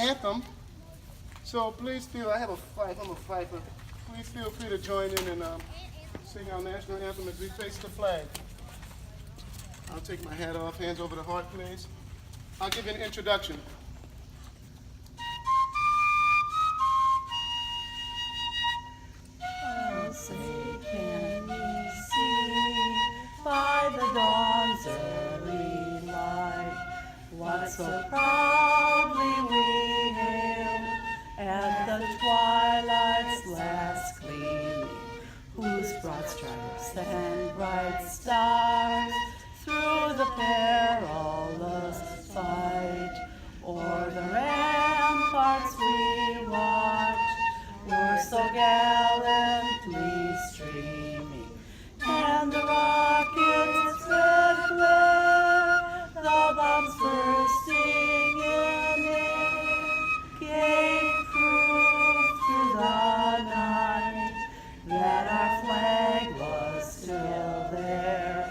anthem. So please feel, I have a fife, I'm a fifer. Please feel free to join in and sing our national anthem as we face the flag. I'll take my hat off, hands over the heart, please. I'll give you an introduction. Oh, say can we see by the dawn's early light what so proudly we hailed at the twilight's last gleaming, whose broad stripes and bright stars through the perilous fight o'er the ramparts we watched were so gallantly streaming, and the rockets' red glare, the bombs bursting in air, gave proof through the night that our flag was still there.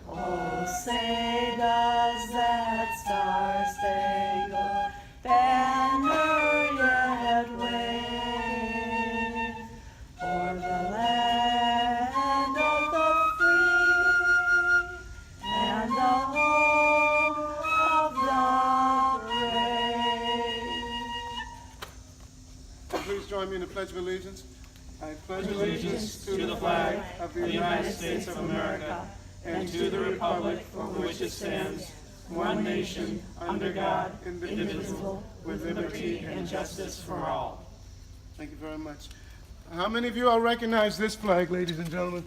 Oh, say does that star-spangled banner yet wave o'er the land of the free and the home of the brave? Please join me in the Pledge of Allegiance. I pledge Allegiance to the flag of the United States of America and to the republic for which it stands, one nation, under God, indivisible, with liberty and justice for all. Thank you very much. How many of you all recognize this flag, ladies and gentlemen?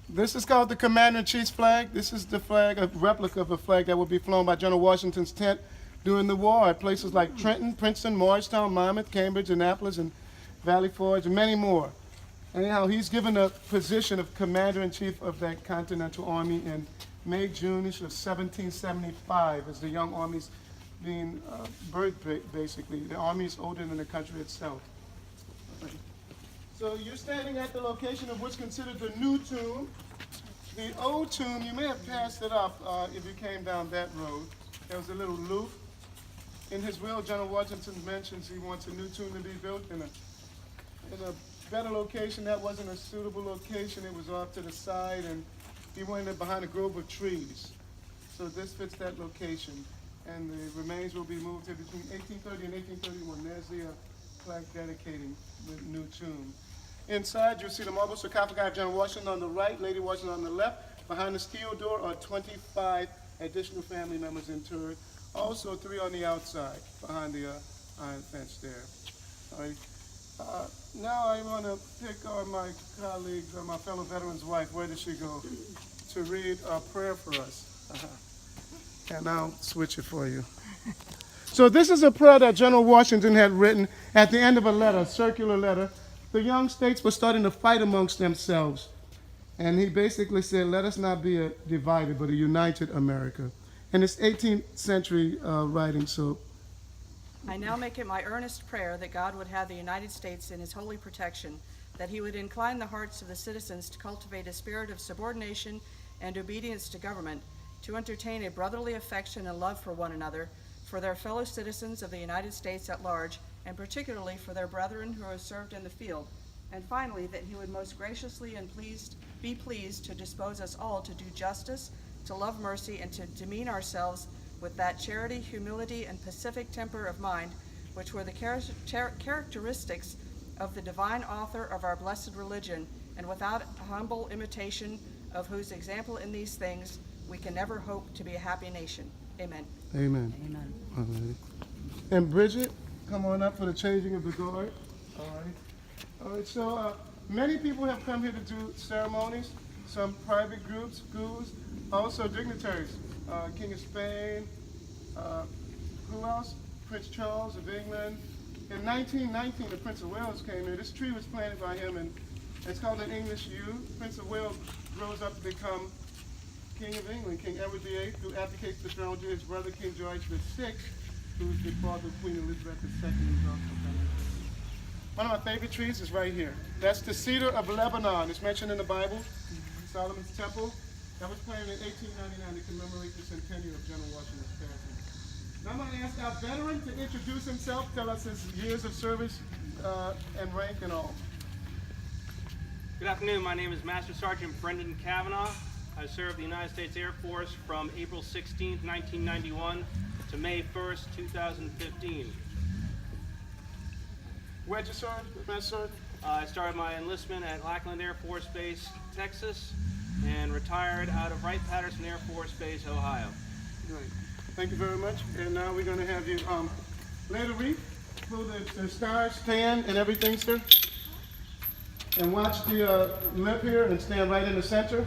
This is called the Commander-in-Chief's flag. This is the flag, a replica of a flag that would be flown by General Washington's tent during the war at places like Trenton, Princeton, Morristown, Monmouth, Cambridge, Annapolis, and Valley Forge, and many more. Anyhow, he's given the position of Commander-in-Chief of that Continental Army in May, June of 1775, as the young army's being birthed, basically. The army is older than the country itself. So you're standing at the location of what's considered the new tomb. The old tomb, you may have passed it up if you came down that road. There was a little loop. In his will, General Washington mentions he wants a new tomb to be built in a better location. That wasn't a suitable location. It was off to the side, and he wanted it behind a grove of trees. So this fits that location. And the remains will be moved to between 1830 and 1831. There's the plaque dedicating the new tomb. Inside, you'll see the marble sarcophagi of General Washington on the right, Lady Washington on the left. Behind the steel door are 25 additional family members interred. Also, 3 on the outside, behind the iron fence there. All right. Now I want to pick on my colleagues, my fellow veteran's wife. Where did she go? To read a prayer for us. And I'll switch it for you. So this is a prayer that General Washington had written at the end of a letter, a circular letter. The young states were starting to fight amongst themselves. And he basically said, let us not be a divided, but a united America. And it's 18th century writing, so. I now make it my earnest prayer that God would have the United States in his holy protection, that he would incline the hearts of the citizens to cultivate a spirit of subordination and obedience to government, to entertain a brotherly affection and love for one another, for their fellow citizens of the United States at large, and particularly for their brethren who have served in the field. And finally, that he would most graciously and be pleased to dispose us all to do justice, to love mercy, and to demean ourselves with that charity, humility, and pacific temper of mind, which were the characteristics of the divine author of our blessed religion, and without a humble imitation of whose example in these things we can never hope to be a happy nation. Amen. Amen. Amen. All right. And Bridget, come on up for the changing of the guard. All right. All right, so many people have come here to do ceremonies, some private groups, schools, also dignitaries. King of Spain, who else? Prince Charles of England. In 1919, the Prince of Wales came here. This tree was planted by him, and it's called an English yew. Prince of Wales grows up to become King of England. King Edward VIII, who abdicates the throne to his brother, King George VI, who's the father of Queen Elizabeth II, who's also coming. One of my favorite trees is right here. That's the cedar of Lebanon. It's mentioned in the Bible, Solomon's temple. That was planned in 1899 to commemorate the centennial of General Washington's passing. Now I'm going to ask our veteran to introduce himself, tell us his years of service and rank and all. Good afternoon. My name is Master Sergeant Brendan Kavanaugh. I served the United States Air Force from April 16, 1991 to May 1st, 2015. Where'd you serve, Master Sergeant? I started my enlistment at Lackland Air Force Base, Texas, and retired out of Wright-Patterson Air Force Base, Ohio. Great. Thank you very much. And now we're going to have you lay the wreath through the stars, stand and everything, sir. And watch the lip here and stand right in the center.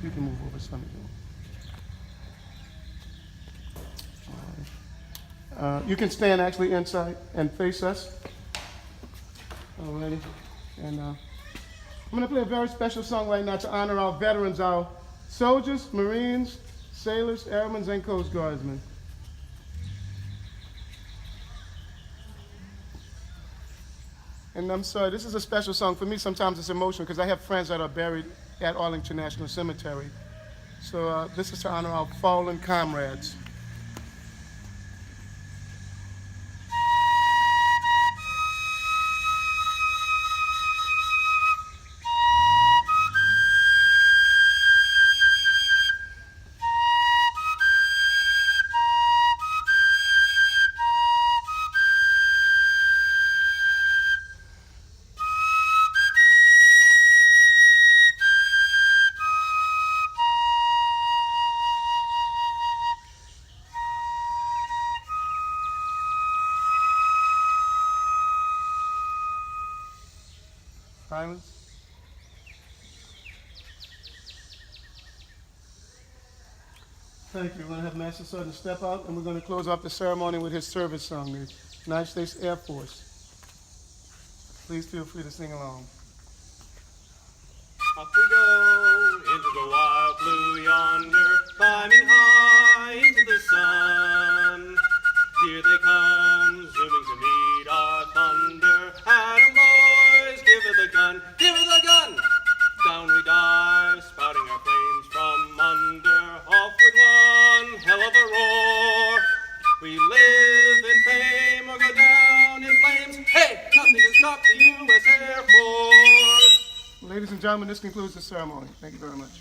You can move over some. You can stand actually inside and face us. Alrighty. And I'm going to play a very special song right now to honor our veterans, our soldiers, Marines, sailors, airmen, and Coast Guardsmen. And I'm sorry, this is a special song. For me, sometimes it's emotional because I have friends that are buried at Arlington National Cemetery. So this is to honor our fallen comrades. Silence. Thank you. We're going to have Master Sergeant step out, and we're going to close off the ceremony with his service song, the United States Air Force. Please feel free to sing along. Off we go into the wild blue yonder, climbing high into the sun. Here they come, zooming to meet our thunder. Atom boys, give her the gun, give her the gun! Down we dive, spouting our flames from under. Off with one hell of a roar. We live in fame or go down in flames. Hey, nothing can stop the U.S. Air Force. Ladies and gentlemen, this concludes the ceremony. Thank you very much.